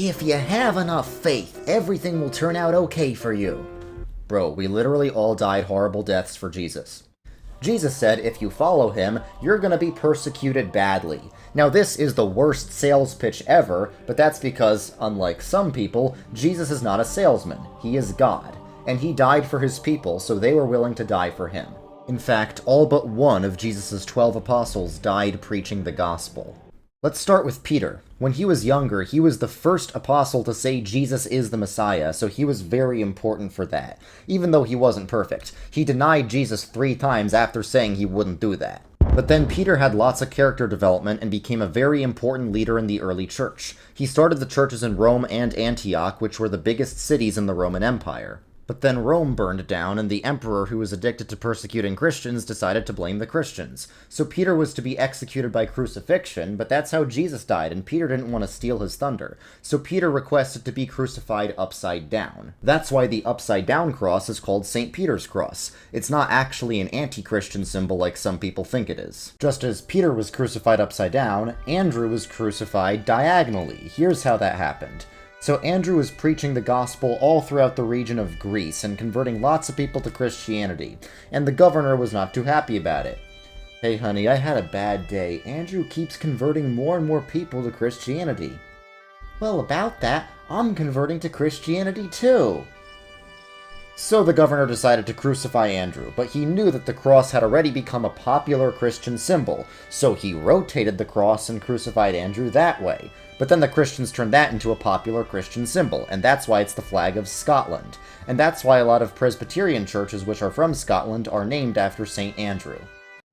If you have enough faith, everything will turn out okay for you. Bro, we literally all died horrible deaths for Jesus. Jesus said if you follow him, you're gonna be persecuted badly. Now this is the worst sales pitch ever, but that's because, unlike some people, Jesus is not a salesman. He is God. And he died for his people, so they were willing to die for him. In fact, all but one of Jesus' 12 apostles died preaching the gospel. Let's start with Peter. When he was younger, he was the first apostle to say Jesus is the Messiah, so he was very important for that. Even though he wasn't perfect. He denied Jesus 3 times after saying he wouldn't do that. But then Peter had lots of character development and became a very important leader in the early church. He started the churches in Rome and Antioch, which were the biggest cities in the Roman Empire. But then Rome burned down, and the emperor who was addicted to persecuting Christians decided to blame the Christians. So Peter was to be executed by crucifixion, but that's how Jesus died, and Peter didn't want to steal his thunder. So Peter requested to be crucified upside down. That's why the upside down cross is called St. Peter's cross. It's not actually an anti-Christian symbol like some people think it is. Just as Peter was crucified upside down, Andrew was crucified diagonally. Here's how that happened. So Andrew was preaching the gospel all throughout the region of Greece and converting lots of people to Christianity, and the governor was not too happy about it. Hey honey, I had a bad day. Andrew keeps converting more and more people to Christianity. Well, about that, I'm converting to Christianity too. So the governor decided to crucify Andrew, but he knew that the cross had already become a popular Christian symbol, so he rotated the cross and crucified Andrew that way. But then the Christians turned that into a popular Christian symbol, and that's why it's the flag of Scotland. And that's why a lot of Presbyterian churches which are from Scotland are named after St. Andrew.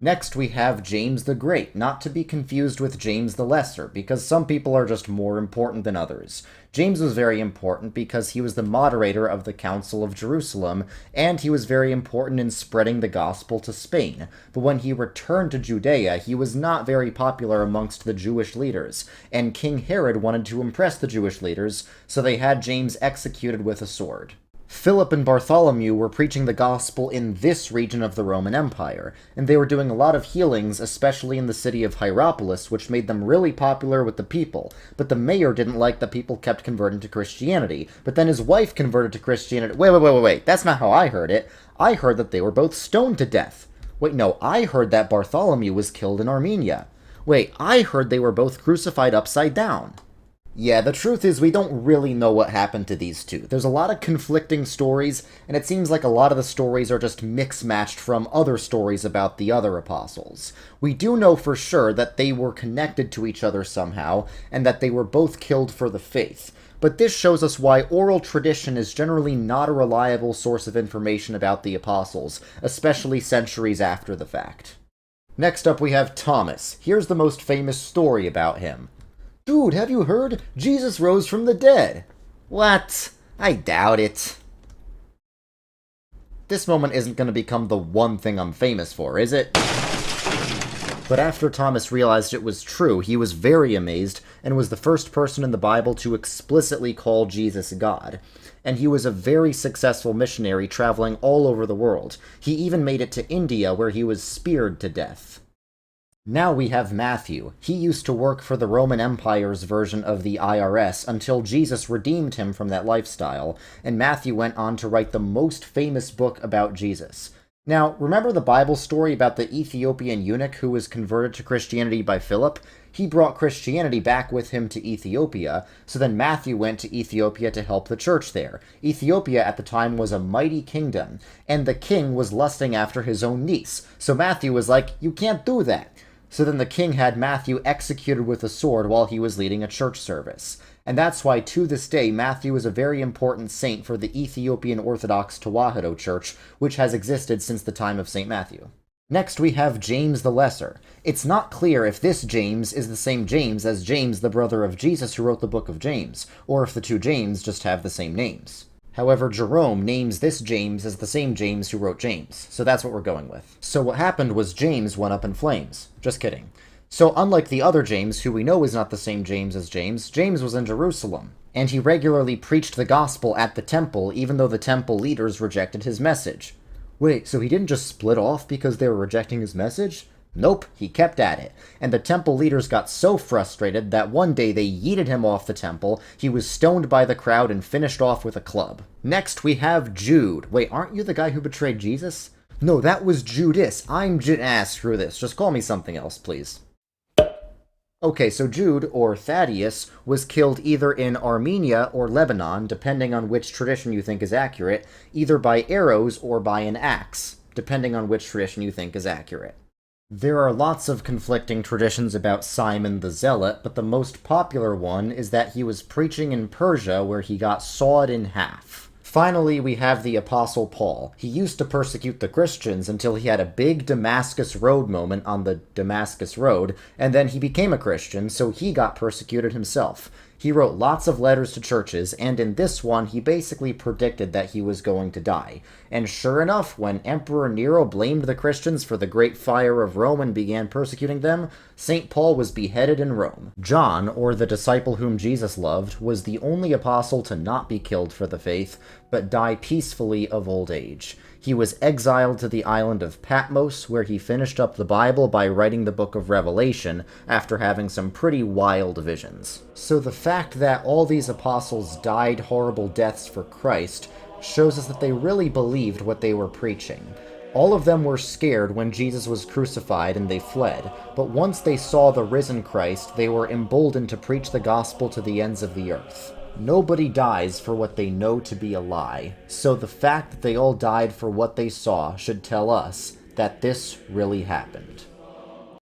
Next we have James the Great, not to be confused with James the Lesser, because some people are just more important than others. James was very important because he was the moderator of the Council of Jerusalem, and he was very important in spreading the gospel to Spain. But when he returned to Judea, he was not very popular amongst the Jewish leaders, and King Herod wanted to impress the Jewish leaders, so they had James executed with a sword. Philip and Bartholomew were preaching the gospel in this region of the Roman Empire, and they were doing a lot of healings, especially in the city of Hierapolis, which made them really popular with the people. But the mayor didn't like that people kept converting to Christianity, but then his wife converted to Christianity. Wait, that's not how I heard it. I heard that they were both stoned to death. Wait, no, I heard that Bartholomew was killed in Armenia. Wait, I heard they were both crucified upside down. Yeah, the truth is we don't really know what happened to these two. There's a lot of conflicting stories, and it seems like a lot of the stories are just mix-matched from other stories about the other apostles. We do know for sure that they were connected to each other somehow, and that they were both killed for the faith. But this shows us why oral tradition is generally not a reliable source of information about the apostles, especially centuries after the fact. Next up we have Thomas. Here's the most famous story about him. Dude, have you heard? Jesus rose from the dead. What? I doubt it. This moment isn't going to become the one thing I'm famous for, is it? But after Thomas realized it was true, he was very amazed and was the first person in the Bible to explicitly call Jesus God. And he was a very successful missionary traveling all over the world. He even made it to India, where he was speared to death. Now we have Matthew. He used to work for the Roman Empire's version of the IRS until Jesus redeemed him from that lifestyle, and Matthew went on to write the most famous book about Jesus. Now, remember the Bible story about the Ethiopian eunuch who was converted to Christianity by Philip? He brought Christianity back with him to Ethiopia, so then Matthew went to Ethiopia to help the church there. Ethiopia at the time was a mighty kingdom, and the king was lusting after his own niece, so Matthew was like, "You can't do that." So then the king had Matthew executed with a sword while he was leading a church service. And that's why to this day Matthew is a very important saint for the Ethiopian Orthodox Tewahedo Church, which has existed since the time of St. Matthew. Next we have James the Lesser. It's not clear if this James is the same James as James, the brother of Jesus who wrote the book of James, or if the two James just have the same names. However, Jerome names this James as the same James who wrote James, so that's what we're going with. So what happened was James went up in flames. Just kidding. So unlike the other James, who we know is not the same James as James, James was in Jerusalem, and he regularly preached the gospel at the temple, even though the temple leaders rejected his message. Wait, so he didn't just split off because they were rejecting his message? Nope, he kept at it, and the temple leaders got so frustrated that one day they yeeted him off the temple, he was stoned by the crowd and finished off with a club. Next we have Jude. Wait, aren't you the guy who betrayed Jesus? No, that was Judas. I'm screw this. Just call me something else, please. Okay, so Jude, or Thaddeus, was killed either in Armenia or Lebanon, depending on which tradition you think is accurate, either by arrows or by an axe, depending on which tradition you think is accurate. There are lots of conflicting traditions about Simon the Zealot, but the most popular one is that he was preaching in Persia where he got sawed in half. Finally, we have the Apostle Paul. He used to persecute the Christians until he had a big Damascus Road moment on the Damascus Road, and then he became a Christian, so he got persecuted himself. He wrote lots of letters to churches, and in this one, he basically predicted that he was going to die. And sure enough, when Emperor Nero blamed the Christians for the Great Fire of Rome and began persecuting them, St. Paul was beheaded in Rome. John, or the disciple whom Jesus loved, was the only apostle to not be killed for the faith, but die peacefully of old age. He was exiled to the island of Patmos, where he finished up the Bible by writing the book of Revelation after having some pretty wild visions. So the fact that all these apostles died horrible deaths for Christ shows us that they really believed what they were preaching. All of them were scared when Jesus was crucified and they fled, but once they saw the risen Christ, they were emboldened to preach the gospel to the ends of the earth. Nobody dies for what they know to be a lie, so the fact that they all died for what they saw should tell us that this really happened.